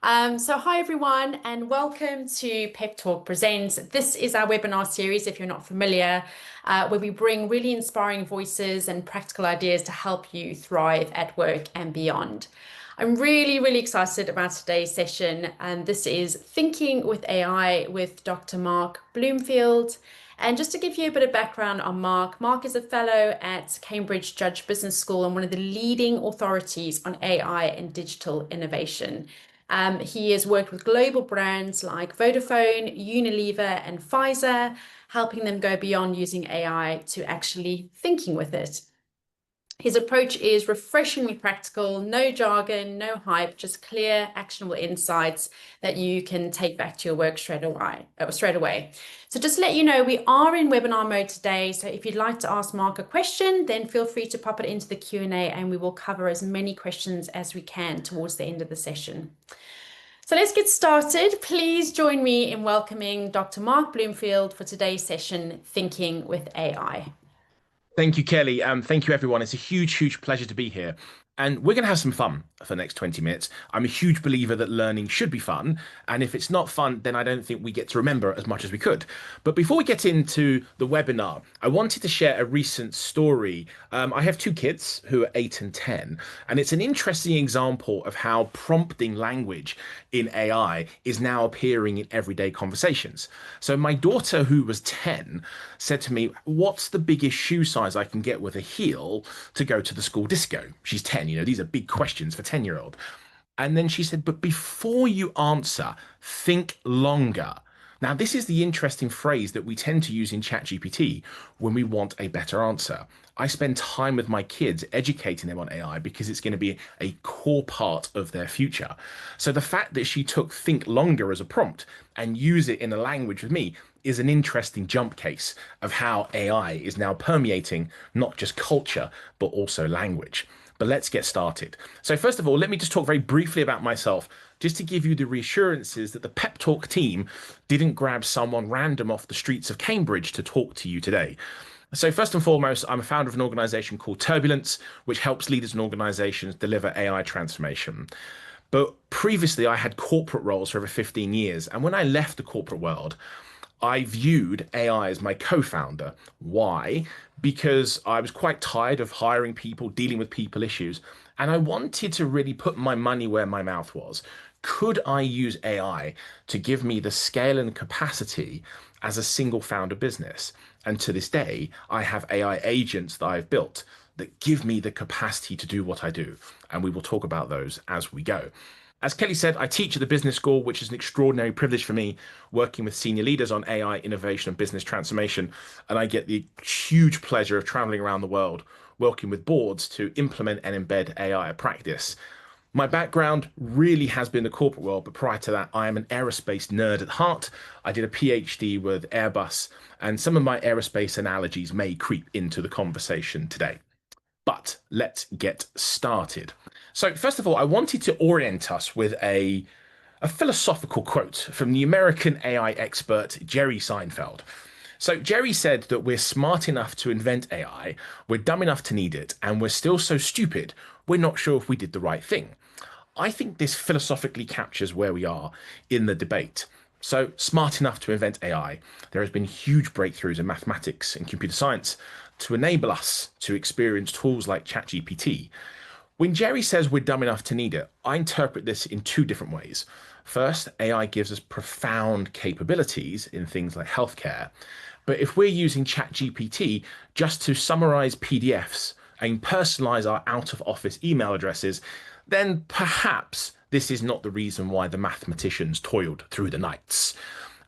Hi everyone, and welcome to PepTalk Presents. This is our webinar series, if you're not familiar, where we bring really inspiring voices and practical ideas to help you thrive at work and beyond. I'm really excited about today's session, and this is Thinking with AI with Dr. Mark Bloomfield. And just to give you a bit of background on Mark, Mark is a fellow at Cambridge Judge Business School and one of the leading authorities on AI and digital innovation. He has worked with global brands like Vodafone, Unilever, and Pfizer, helping them go beyond using AI to actually thinking with it. His approach is refreshingly practical, no jargon, no hype, just clear, actionable insights that you can take back to your work straight away. So just to let you know, we are in webinar mode today. So if you'd like to ask Mark a question, then feel free to pop it into the Q&A and we will cover as many questions as we can towards the end of the session. So let's get started. Please join me in welcoming Dr. Mark Bloomfield for today's session, Thinking with AI. Thank you, Kelly. Thank you, everyone. It's a huge pleasure to be here. And we're going to have some fun for the next 20 minutes. I'm a huge believer that learning should be fun. And if it's not fun, then I don't think we get to remember as much as we could. But before we get into the webinar, I wanted to share a recent story. I have two kids who are 8 and 10, and it's an interesting example of how prompting language in AI is now appearing in everyday conversations. So my daughter, who was 10, said to me, "What's the biggest shoe size I can get with a heel to go to the school disco?" She's 10, these are big questions for 10-year-old. And then she said, "But before you answer, think longer." Now, this is the interesting phrase that we tend to use in ChatGPT when we want a better answer. I spend time with my kids educating them on AI because it's going to be a core part of their future. So the fact that she took think longer as a prompt and use it in a language with me is an interesting jump case of how AI is now permeating not just culture, but also language. But let's get started. So first of all, let me just talk very briefly about myself, just to give you the reassurances that the PepTalk team didn't grab someone random off the streets of Cambridge to talk to you today. So first and foremost, I'm a founder of an organization called Turbulence, which helps leaders and organizations deliver AI transformation. But previously, I had corporate roles for over 15 years. And when I left the corporate world, I viewed AI as my co-founder. Why? Because I was quite tired of hiring people, dealing with people issues, and I wanted to really put my money where my mouth was. Could I use AI to give me the scale and capacity as a single founder business? And to this day, I have AI agents that I've built that give me the capacity to do what I do. And we will talk about those as we go. As Kelly said, I teach at the business school, which is an extraordinary privilege for me, working with senior leaders on AI, innovation, and business transformation. And I get the huge pleasure of traveling around the world, working with boards to implement and embed AI at practice. My background really has been the corporate world, but prior to that, I am an aerospace nerd at heart. I did a PhD with Airbus, and some of my aerospace analogies may creep into the conversation today. But let's get started. So first of all, I wanted to orient us with a philosophical quote from the American AI expert, Jerry Seinfeld. So Jerry said that we're smart enough to invent AI, we're dumb enough to need it, and we're still so stupid, we're not sure if we did the right thing. I think this philosophically captures where we are in the debate. So smart enough to invent AI. There has been huge breakthroughs in mathematics and computer science to enable us to experience tools like ChatGPT. When Jerry says we're dumb enough to need it, I interpret this in two different ways. First, AI gives us profound capabilities in things like healthcare. But if we're using ChatGPT just to summarize PDFs and personalize our out of office email addresses, then perhaps this is not the reason why the mathematicians toiled through the nights.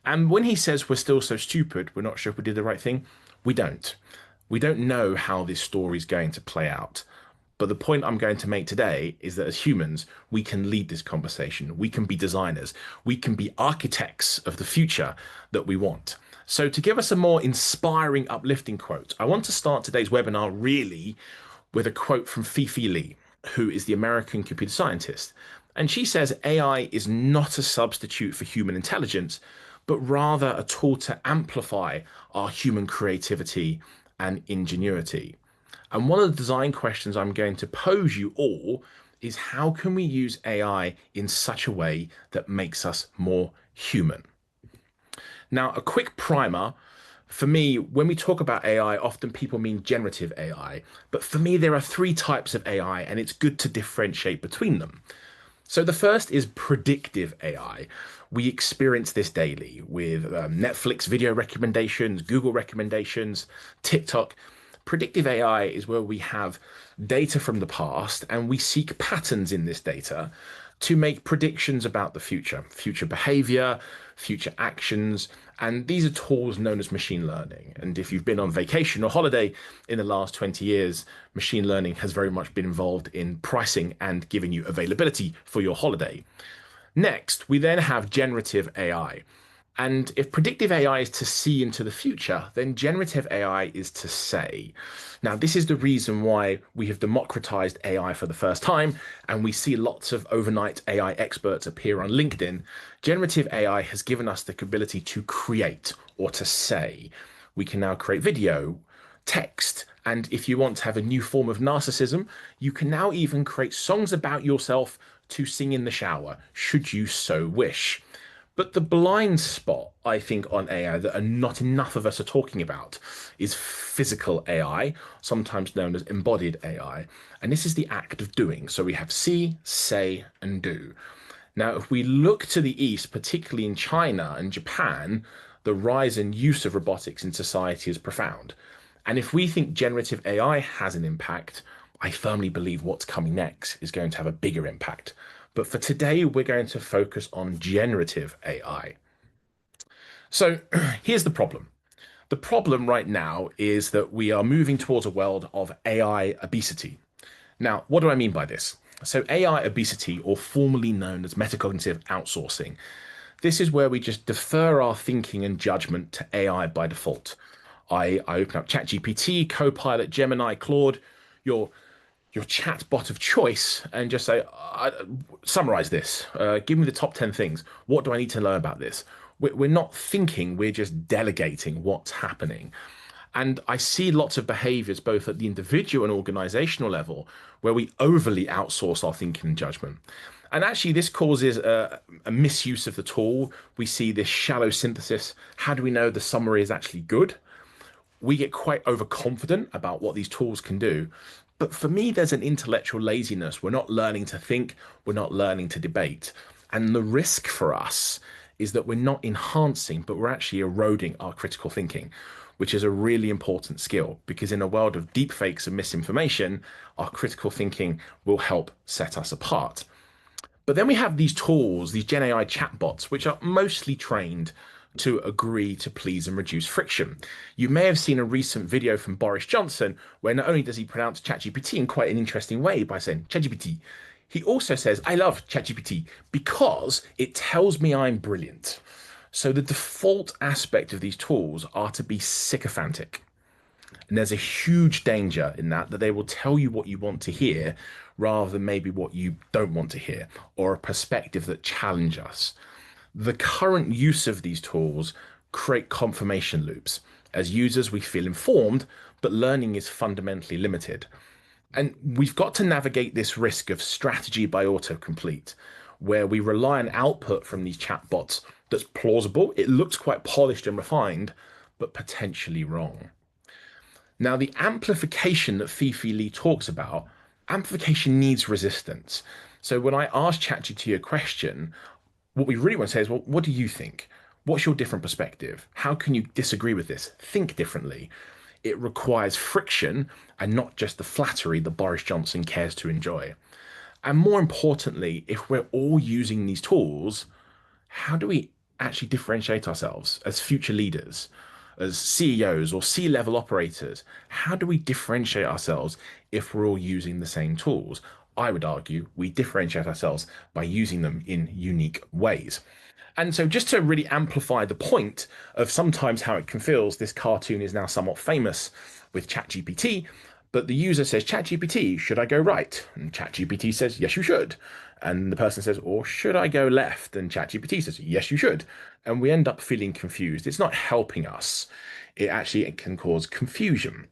And when he says we're still so stupid, we're not sure if we did the right thing, we don't. We don't know how this story is going to play out. But the point I'm going to make today is that as humans, we can lead this conversation. We can be designers. We can be architects of the future that we want. So to give us a more inspiring, uplifting quote, I want to start today's webinar really with a quote from Fifi Lee, who is the American computer scientist. And she says AI is not a substitute for human intelligence, but rather a tool to amplify our human creativity and ingenuity. And one of the design questions I'm going to pose you all is how can we use AI in such a way that makes us more human? Now, a quick primer. For me, when we talk about AI, often people mean generative AI. But for me, there are three types of AI, and it's good to differentiate between them. So the first is predictive AI. We experience this daily with Netflix video recommendations, Google recommendations, TikTok. Predictive AI is where we have data from the past and we seek patterns in this data to make predictions about the future, future behavior, future actions. And these are tools known as machine learning. And if you've been on vacation or holiday in the last 20 years, machine learning has very much been involved in pricing and giving you availability for your holiday. Next, we then have generative AI. And if predictive AI is to see into the future, then generative AI is to say. Now, this is the reason why we have democratized AI for the first time, and we see lots of overnight AI experts appear on LinkedIn. Generative AI has given us the ability to create or to say. We can now create video, text, and if you want to have a new form of narcissism, you can now even create songs about yourself to sing in the shower, should you so wish. But the blind spot, I think, on AI that are not enough of us are talking about is physical AI, sometimes known as embodied AI. And this is the act of doing. So we have see, say, and do. Now, if we look to the east, particularly in China and Japan, the rise and use of robotics in society is profound. And if we think generative AI has an impact, I firmly believe what's coming next is going to have a bigger impact. But for today, we're going to focus on generative AI. So here's the problem. The problem right now is that we are moving towards a world of AI obesity. Now, what do I mean by this? So AI obesity, or formerly known as metacognitive outsourcing, this is where we just defer our thinking and judgment to AI by default. I open up ChatGPT, Copilot, Gemini, Claude, your your chat bot of choice, and just say, summarize this. Give me the top 10 things. What do I need to learn about this? We're not thinking, we're just delegating what's happening. And I see lots of behaviors, both at the individual and organizational level, where we overly outsource our thinking and judgment. And actually, this causes a misuse of the tool. We see this shallow synthesis. How do we know the summary is actually good? We get quite overconfident about what these tools can do. But for me, there's an intellectual laziness. We're not learning to think, we're not learning to debate. And the risk for us is that we're not enhancing, but we're actually eroding our critical thinking, which is a really important skill, because in a world of deep fakes and misinformation, our critical thinking will help set us apart. But then we have these tools, these Gen AI chatbots, which are mostly trained to agree to please and reduce friction. You may have seen a recent video from Boris Johnson where not only does he pronounce ChatGPT in quite an interesting way by saying ChatGPT, he also says, I love ChatGPT because it tells me I'm brilliant. So the default aspect of these tools are to be sycophantic. And there's a huge danger in that they will tell you what you want to hear rather than maybe what you don't want to hear, or a perspective that challenge us. The current use of these tools create confirmation loops. As users, we feel informed, but learning is fundamentally limited. And we've got to navigate this risk of strategy by autocomplete, where we rely on output from these chatbots that's plausible. It looks quite polished and refined, but potentially wrong. Now, the amplification that Fifi Lee talks about, amplification needs resistance. So when I ask ChatGPT a question, what we really want to say is, well, what do you think? What's your different perspective? How can you disagree with this? Think differently. It requires friction and not just the flattery that Boris Johnson cares to enjoy. And more importantly, if we're all using these tools, how do we actually differentiate ourselves as future leaders, as CEOs or C-level operators? How do we differentiate ourselves if we're all using the same tools? I would argue we differentiate ourselves by using them in unique ways. And so just to really amplify the point of sometimes how it can feel, this cartoon is now somewhat famous with ChatGPT, but the user says, ChatGPT, should I go right? And ChatGPT says, yes, you should. And the person says, or should I go left? And ChatGPT says, yes, you should. And we end up feeling confused. It's not helping us. It can cause confusion.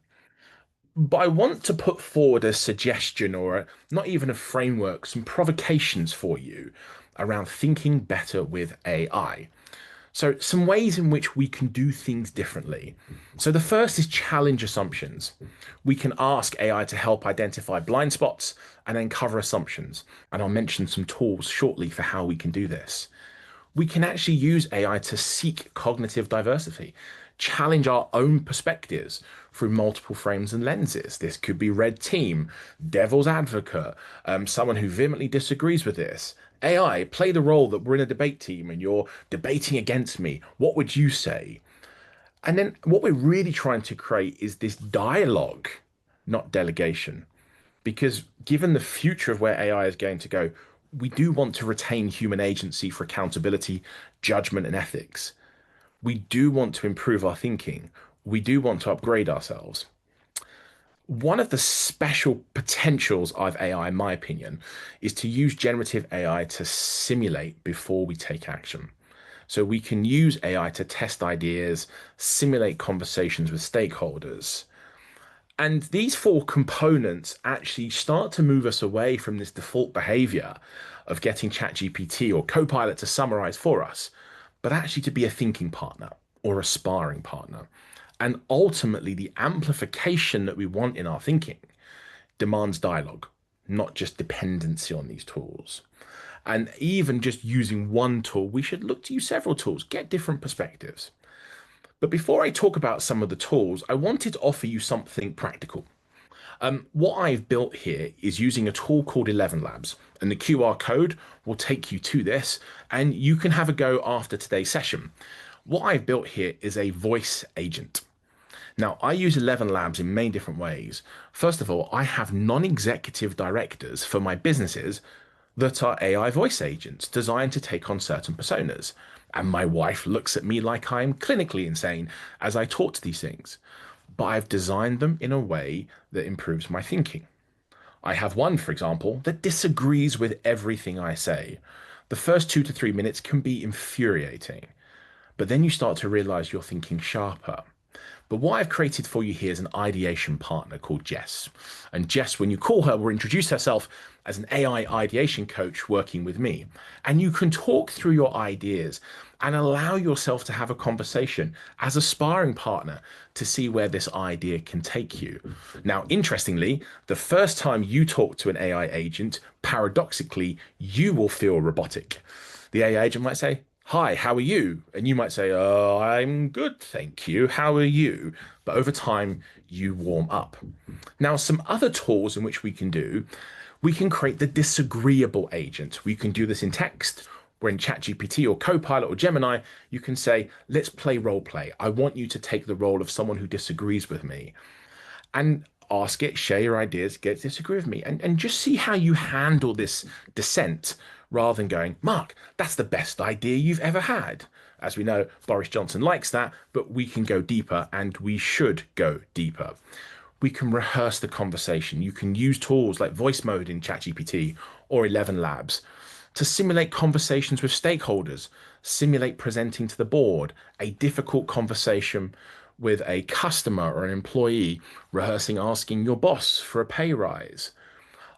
But I want to put forward a suggestion or not even a framework, some provocations for you around thinking better with AI. So, some ways in which we can do things differently. So, the first is challenge assumptions. We can ask AI to help identify blind spots and uncover assumptions. And I'll mention some tools shortly for how we can do this. We can actually use AI to seek cognitive diversity, challenge our own perspectives through multiple frames and lenses. This could be red team, devil's advocate, someone who vehemently disagrees with this. AI, play the role that we're in a debate team and you're debating against me. What would you say? And then what we're really trying to create is this dialogue, not delegation. Because given the future of where AI is going to go, we do want to retain human agency for accountability, judgment, and ethics. We do want to improve our thinking. We do want to upgrade ourselves. One of the special potentials of AI, in my opinion, is to use generative AI to simulate before we take action. So we can use AI to test ideas, simulate conversations with stakeholders. And these four components actually start to move us away from this default behavior of getting ChatGPT or Copilot to summarize for us, but actually to be a thinking partner or a sparring partner. And ultimately, the amplification that we want in our thinking demands dialogue, not just dependency on these tools. And even just using one tool, we should look to use several tools, get different perspectives. But before I talk about some of the tools, I wanted to offer you something practical. What I've built here is using a tool called 11 Labs, and the QR code will take you to this, and you can have a go after today's session. What I've built here is a voice agent. Now, I use 11 Labs in many different ways. First of all, I have non-executive directors for my businesses that are AI voice agents designed to take on certain personas. And my wife looks at me like I'm clinically insane as I talk to these things. But I've designed them in a way that improves my thinking. I have one, for example, that disagrees with everything I say. The first 2 to 3 minutes can be infuriating, but then you start to realize you're thinking sharper. But what I've created for you here is an ideation partner called Jess. And Jess, when you call her, will introduce herself as an AI ideation coach working with me. And you can talk through your ideas and allow yourself to have a conversation as a sparring partner to see where this idea can take you. Now, interestingly, the first time you talk to an AI agent, paradoxically, you will feel robotic. The AI agent might say, "Hi, how are you?" And you might say, "Oh, I'm good, thank you. How are you?" But over time, you warm up. Now, some other tools in which we can create the disagreeable agent. We can do this in text, where in ChatGPT or Copilot or Gemini, you can say, "Let's play role play. I want you to take the role of someone who disagrees with me." And ask it, share your ideas, get it to disagree with me, and just see how you handle this dissent rather than going, "Mark, that's the best idea you've ever had." As we know, Boris Johnson likes that, but we can go deeper and we should go deeper. We can rehearse the conversation. You can use tools like voice mode in ChatGPT or 11 Labs to simulate conversations with stakeholders, simulate presenting to the board, a difficult conversation with a customer or an employee, rehearsing asking your boss for a pay rise.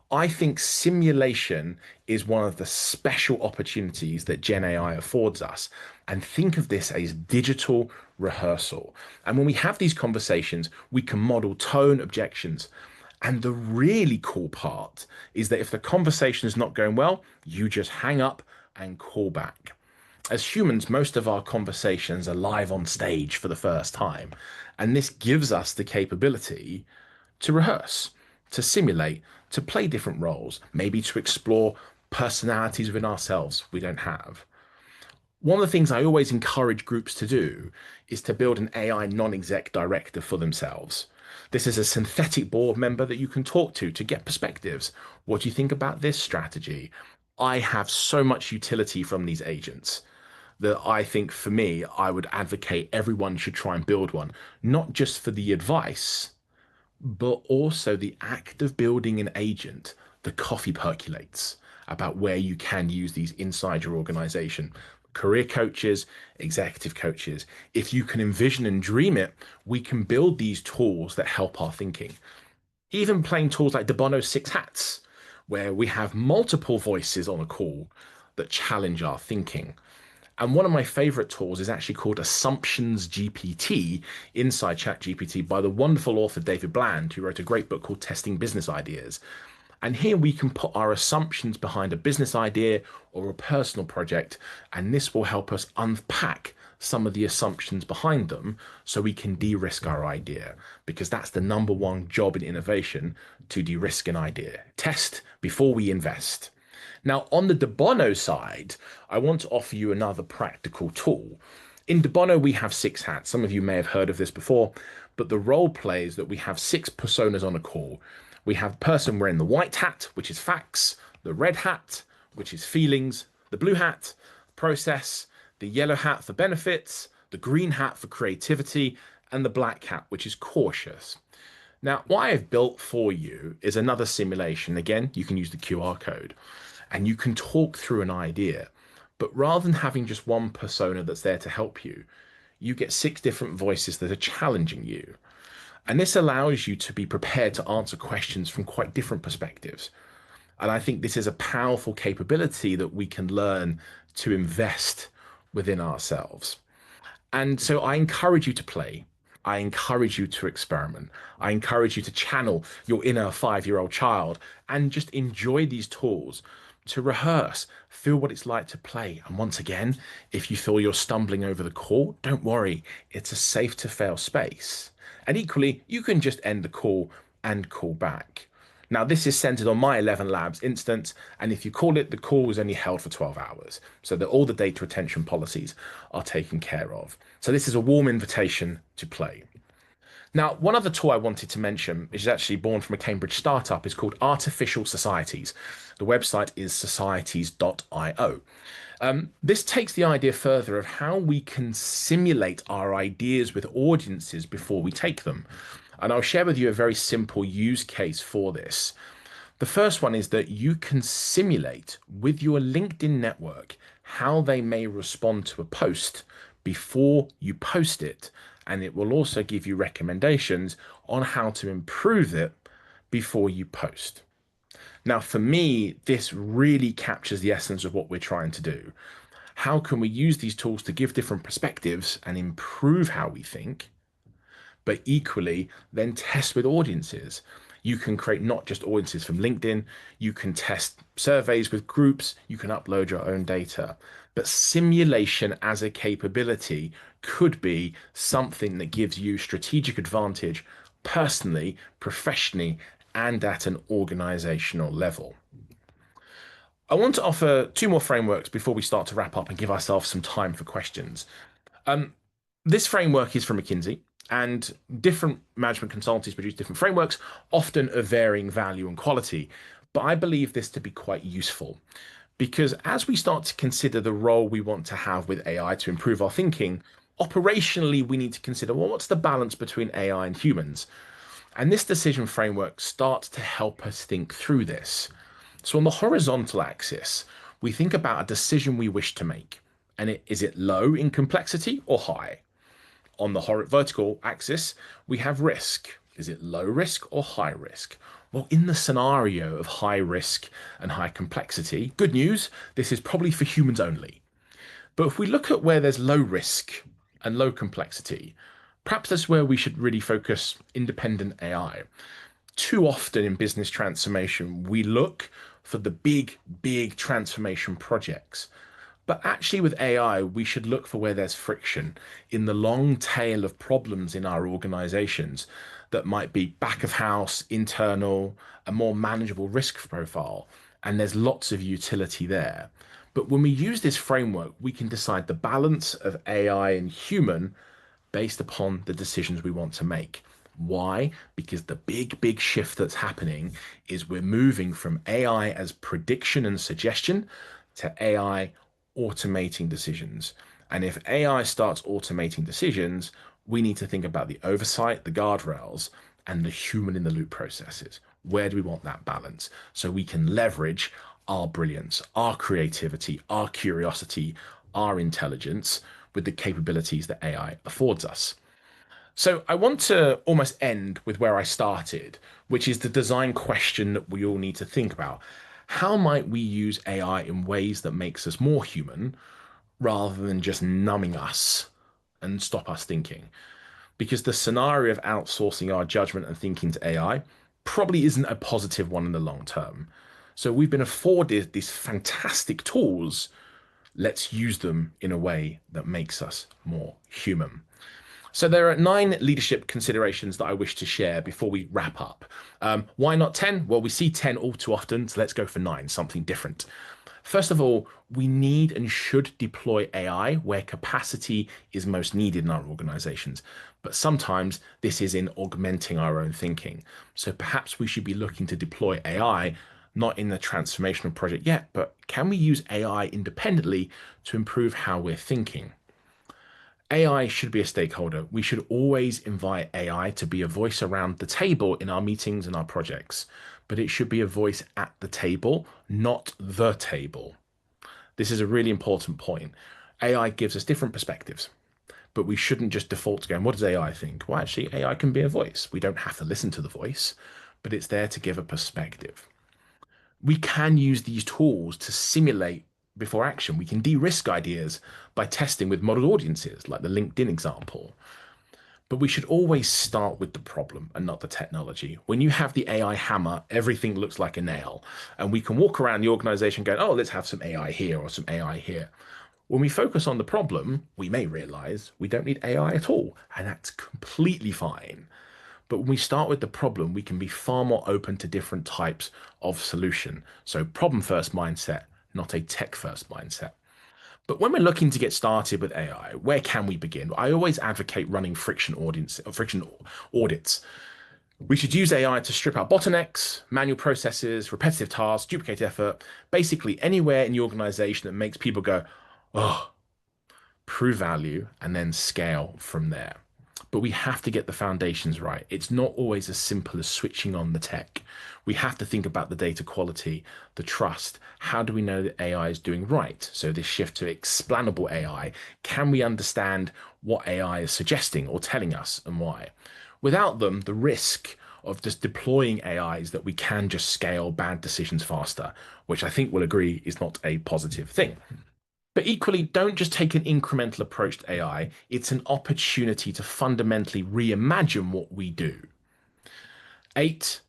I think simulation is one of the special opportunities that Gen AI affords us. And think of this as digital rehearsal. And when we have these conversations, we can model tone objections. And the really cool part is that if the conversation is not going well, you just hang up and call back. As humans, most of our conversations are live on stage for the first time. And this gives us the capability to rehearse, to simulate, to play different roles, maybe to explore personalities within ourselves we don't have. One of the things I always encourage groups to do is to build an AI non-exec director for themselves. This is a synthetic board member that you can talk to get perspectives. What do you think about this strategy? I have so much utility from these agents that I think for me, I would advocate everyone should try and build one, not just for the advice, but also the act of building an agent. The coffee percolates about where you can use these inside your organization. Career coaches, executive coaches. If you can envision and dream it, we can build these tools that help our thinking. Even playing tools like de Bono's Six Hats, where we have multiple voices on a call that challenge our thinking. And one of my favorite tools is actually called Assumptions GPT inside ChatGPT by the wonderful author David Bland, who wrote a great book called Testing Business Ideas. And here we can put our assumptions behind a business idea or a personal project, and this will help us unpack some of the assumptions behind them so we can de-risk our idea, because that's the number one job in innovation, to de-risk an idea. Test before we invest. Now, on the De Bono side, I want to offer you another practical tool. In De Bono, we have six hats. Some of you may have heard of this before, but the role plays that we have six personas on a call. We have the person wearing the white hat, which is facts, the red hat, which is feelings, the blue hat, process, the yellow hat for benefits, the green hat for creativity, and the black hat, which is cautious. Now, what I've built for you is another simulation. Again, you can use the QR code and you can talk through an idea. But rather than having just one persona that's there to help you, you get six different voices that are challenging you. And this allows you to be prepared to answer questions from quite different perspectives. And I think this is a powerful capability that we can learn to invest within ourselves. And so I encourage you to play. I encourage you to experiment. I encourage you to channel your inner 5-year-old child and just enjoy these tools to rehearse, feel what it's like to play. And once again, if you feel you're stumbling over the call, don't worry, it's a safe to fail space. And equally, you can just end the call and call back. Now, this is centered on my 11 Labs instance, and if you call it, the call was only held for 12 hours, so that all the data retention policies are taken care of. So this is a warm invitation to play. Now, one other tool I wanted to mention, which is actually born from a Cambridge startup, is called Artificial Societies. The website is societies.io. This takes the idea further of how we can simulate our ideas with audiences before we take them. And I'll share with you a very simple use case for this. The first one is that you can simulate with your LinkedIn network how they may respond to a post before you post it. And it will also give you recommendations on how to improve it before you post. Now, for me, this really captures the essence of what we're trying to do. How can we use these tools to give different perspectives and improve how we think, but equally then test with audiences? You can create not just audiences from LinkedIn, you can test surveys with groups, you can upload your own data. But simulation as a capability could be something that gives you strategic advantage personally, professionally, and at an organizational level. I want to offer two more frameworks before we start to wrap up and give ourselves some time for questions. This framework is from McKinsey, and different management consultancies produce different frameworks, often of varying value and quality. But I believe this to be quite useful because as we start to consider the role we want to have with AI to improve our thinking, operationally, we need to consider, well, what's the balance between AI and humans? And this decision framework starts to help us think through this. So on the horizontal axis, we think about a decision we wish to make. And is it low in complexity or high? On the vertical axis, we have risk. Is it low risk or high risk? Well, in the scenario of high risk and high complexity, good news, this is probably for humans only. But if we look at where there's low risk and low complexity, perhaps that's where we should really focus independent AI. Too often in business transformation, we look for the big transformation projects. But actually, with AI, we should look for where there's friction in the long tail of problems in our organizations that might be back of house, internal, a more manageable risk profile. And there's lots of utility there. But when we use this framework, we can decide the balance of AI and human based upon the decisions we want to make. Why? Because the big shift that's happening is we're moving from AI as prediction and suggestion to AI automating decisions. And if AI starts automating decisions, we need to think about the oversight, the guardrails, and the human in the loop processes. Where do we want that balance? So we can leverage our brilliance, our creativity, our curiosity, our intelligence with the capabilities that AI affords us. So I want to almost end with where I started, which is the design question that we all need to think about. How might we use AI in ways that makes us more human rather than just numbing us and stop us thinking? Because the scenario of outsourcing our judgment and thinking to AI probably isn't a positive one in the long term. So we've been afforded these fantastic tools. Let's use them in a way that makes us more human. So there are 9 leadership considerations that I wish to share before we wrap up. Why not 10? Well, we see 10 all too often, so let's go for 9, something different. First of all, we need and should deploy AI where capacity is most needed in our organizations. But sometimes this is in augmenting our own thinking. So perhaps we should be looking to deploy AI not in the transformational project yet, but can we use AI independently to improve how we're thinking? AI should be a stakeholder. We should always invite AI to be a voice around the table in our meetings and our projects, but it should be a voice at the table, not the table. This is a really important point. AI gives us different perspectives, but we shouldn't just default to going, what does AI think? Well, actually, AI can be a voice. We don't have to listen to the voice, but it's there to give a perspective. We can use these tools to simulate before action. We can de-risk ideas by testing with model audiences, like the LinkedIn example. But we should always start with the problem and not the technology. When you have the AI hammer, everything looks like a nail. And we can walk around the organization going, oh, let's have some AI here or some AI here. When we focus on the problem, we may realize we don't need AI at all. And that's completely fine. But when we start with the problem, we can be far more open to different types of solution. So problem first mindset, not a tech first mindset. But when we're looking to get started with AI, where can we begin? I always advocate running friction audits. We should use AI to strip out bottlenecks, manual processes, repetitive tasks, duplicate effort, basically anywhere in the organization that makes people go, oh, prove value, and then scale from there. But we have to get the foundations right. It's not always as simple as switching on the tech. We have to think about the data quality, the trust. How do we know that AI is doing right? So this shift to explainable AI, can we understand what AI is suggesting or telling us and why? Without them, the risk of just deploying AI is that we can just scale bad decisions faster, which I think we'll agree is not a positive thing. But equally, don't just take an incremental approach to AI. It's an opportunity to fundamentally reimagine what we do. 8,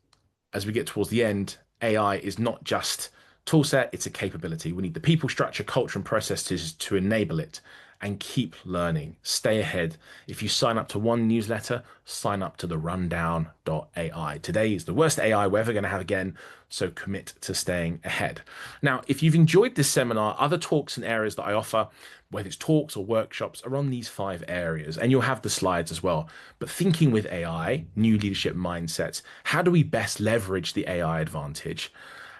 as we get towards the end, AI is not just toolset, it's a capability. We need the people, structure, culture, and processes to enable it and keep learning. Stay ahead. If you sign up to one newsletter, sign up to the rundown.ai. Today is the worst AI we're ever going to have again, so commit to staying ahead. Now, if you've enjoyed this seminar, other talks and areas that I offer, whether it's talks or workshops, are on these 5 areas, and you'll have the slides as well. But thinking with AI, new leadership mindsets, how do we best leverage the AI advantage?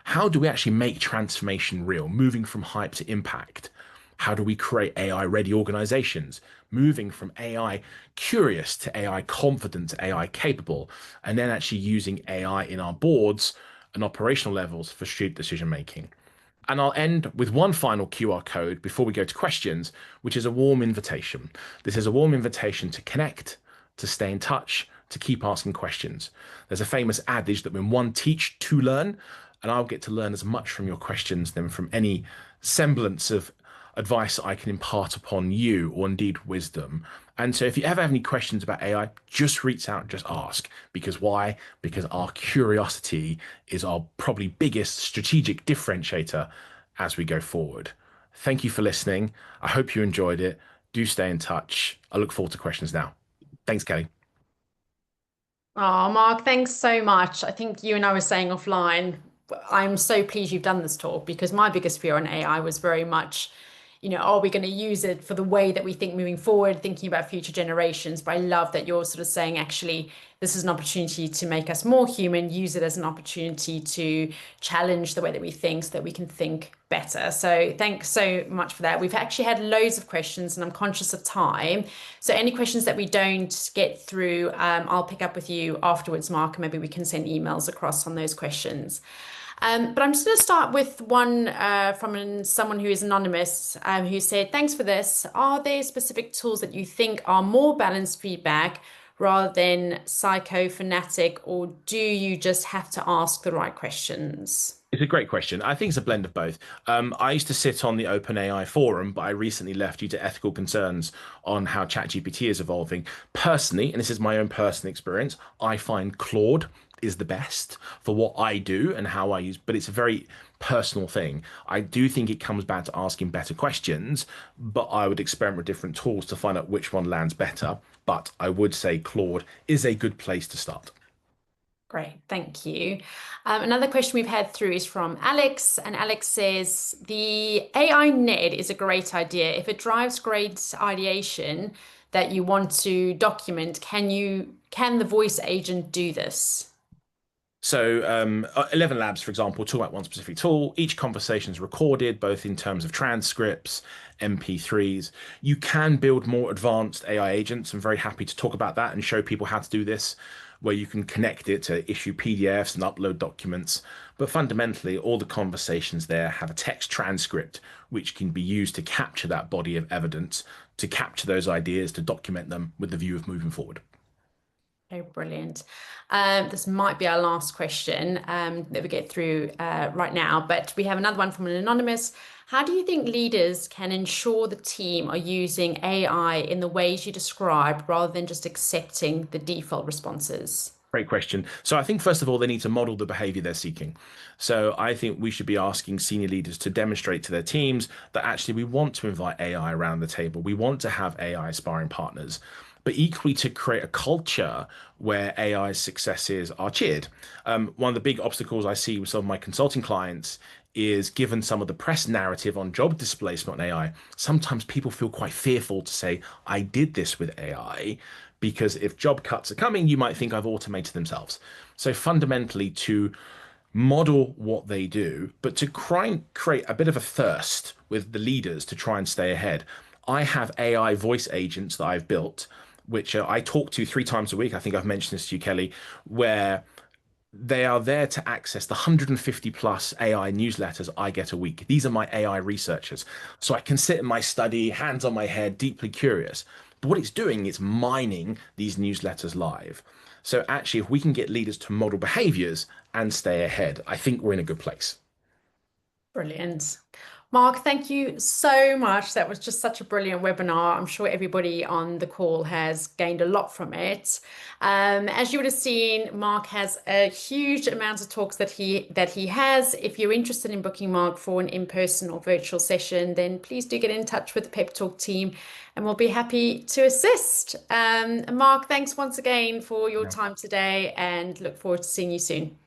How do we actually make transformation real, moving from hype to impact? How do we create AI-ready organizations, moving from AI curious to AI confident to AI capable, and then actually using AI in our boards and operational levels for strategic decision making? And I'll end with one final QR code before we go to questions, which is a warm invitation. This is a warm invitation to connect, to stay in touch, to keep asking questions. There's a famous adage that when one teach, two learn, and I'll get to learn as much from your questions than from any semblance of advice I can impart upon you, or indeed wisdom. And so if you ever have any questions about AI, just reach out and just ask. Because why? Because our curiosity is our probably biggest strategic differentiator as we go forward. Thank you for listening. I hope you enjoyed it. Do stay in touch. I look forward to questions now. Thanks, Kelly. Oh, Mark, thanks so much. I think you and I were saying offline, I'm so pleased you've done this talk because my biggest fear on AI was very much, are we going to use it for the way that we think moving forward, thinking about future generations? But I love that you're sort of saying, actually, this is an opportunity to make us more human, use it as an opportunity to challenge the way that we think so that we can think better. So thanks so much for that. We've actually had loads of questions and I'm conscious of time. So any questions that we don't get through, I'll pick up with you afterwards, Mark, and maybe we can send emails across on those questions. But I'm just going to start with one from someone who is anonymous, who said, thanks for this. Are there specific tools that you think are more balanced feedback rather than psychophantic, or do you just have to ask the right questions? It's a great question. I think it's a blend of both. I used to sit on the OpenAI forum, but I recently left due to ethical concerns on how ChatGPT is evolving. Personally, and this is my own personal experience, I find Claude is the best for what I do and how I use, but it's a very personal thing. I do think it comes back to asking better questions, but I would experiment with different tools to find out which one lands better. But I would say Claude is a good place to start. Great, thank you. Another question we've had through is from Alex, and Alex says the AI Ned is a great idea. If it drives great ideation that you want to document, can the voice agent do this? So, 11 Labs, for example, talk about one specific tool. Each conversation is recorded, both in terms of transcripts, MP3s. You can build more advanced AI agents. I'm very happy to talk about that and show people how to do this, where you can connect it to issue PDFs and upload documents. But fundamentally, all the conversations there have a text transcript, which can be used to capture that body of evidence, to capture those ideas, to document them with the view of moving forward. Okay, brilliant. This might be our last question that we get through right now, but we have another one from an anonymous. How do you think leaders can ensure the team are using AI in the ways you described rather than just accepting the default responses? Great question. So I think first of all, they need to model the behavior they're seeking. So I think we should be asking senior leaders to demonstrate to their teams that actually we want to invite AI around the table. We want to have AI sparring partners, but equally to create a culture where AI successes are cheered. One of the big obstacles I see with some of my consulting clients is given some of the press narrative on job displacement on AI, sometimes people feel quite fearful to say, I did this with AI, because if job cuts are coming, you might think I've automated themselves. So fundamentally, to model what they do, but to try and create a bit of a thirst with the leaders to try and stay ahead. I have AI voice agents that I've built, which I talk to 3 times a week. I think I've mentioned this to you, Kelly, where they are there to access the 150 plus AI newsletters I get a week. These are my AI researchers. So I can sit in my study, hands on my head, deeply curious. But what it's doing, it's mining these newsletters live. So actually, if we can get leaders to model behaviors and stay ahead, I think we're in a good place. Brilliant. Mark, thank you so much. That was just such a brilliant webinar. I'm sure everybody on the call has gained a lot from it. As you would have seen, Mark has a huge amount of talks that he has. If you're interested in booking Mark for an in-person or virtual session, then please do get in touch with the PepTalk team and we'll be happy to assist. Mark, thanks once again for your time today and look forward to seeing you soon.